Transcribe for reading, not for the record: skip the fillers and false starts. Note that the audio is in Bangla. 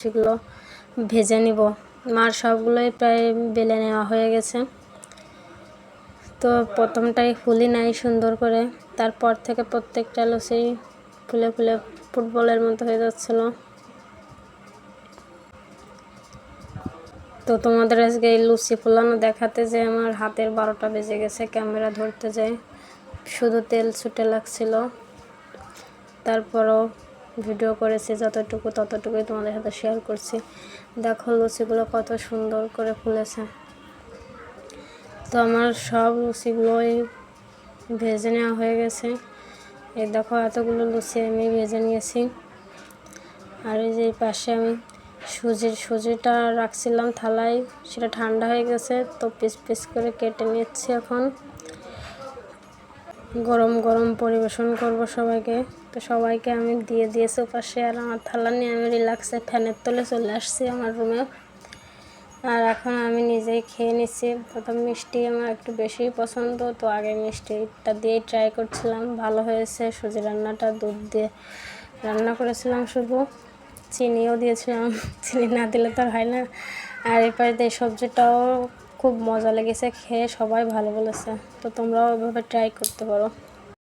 সেগুলো ভেজে নিব। মার সবগুলোই প্রায় বেলে নেওয়া হয়ে গেছে। তো প্রথমটাই ফুলি নাই সুন্দর করে, তারপর থেকে প্রত্যেকটা লুচি ফুলে ফুলে ফুটবলের মতো হয়ে যাচ্ছিলো। তো তোমাদের আজকে এই লুচি ফুলানো দেখাতে যে আমার হাতের 12টা বেজে গেছে। ক্যামেরা ধরতে যাই শুধু তেল ছুটে লাগছিল, তারপরও ভিডিও করেছি যতটুকু ততটুকুই তোমাদের সাথে শেয়ার করছি। দেখো লুচিগুলো কত সুন্দর করে ফুলেছে। তো আমার সব লুচিগুলোই ভেজে নেওয়া হয়ে গেছে। এই দেখো এতগুলো লুচি আমি ভেজে নিয়েছি। আর এই যে পাশে আমি সুজিটা রাখছিলাম থালায়, সেটা ঠান্ডা হয়ে গেছে। তো পিস পিস করে কেটে নিচ্ছি। এখন গরম গরম পরিবেশন করব সবাইকে। তো সবাইকে আমি দিয়ে দিয়েছি পাশে, আর আমার থালা নিয়ে আমি রিল্যাক্সে ফ্যানের তলে চলে আসছি আমার রুমে। আর এখন আমি নিজেই খেয়ে নিচ্ছি। প্রথম মিষ্টি আমার একটু বেশি পছন্দ, তো আগে মিষ্টিটা দিয়েই ট্রাই করছিলাম। ভালো হয়েছে। সুজি রান্নাটা দুধ দিয়ে রান্না করেছিলাম, শুধু চিনিও দিয়েছিলাম, চিনি না দিলে তো আর হয় না। আর এরপর এই সবজিটাও খুব মজা লেগেছে খেয়ে, সবাই ভালো বলেছে। তো তোমরাও এভাবে ট্রাই করতে পারো।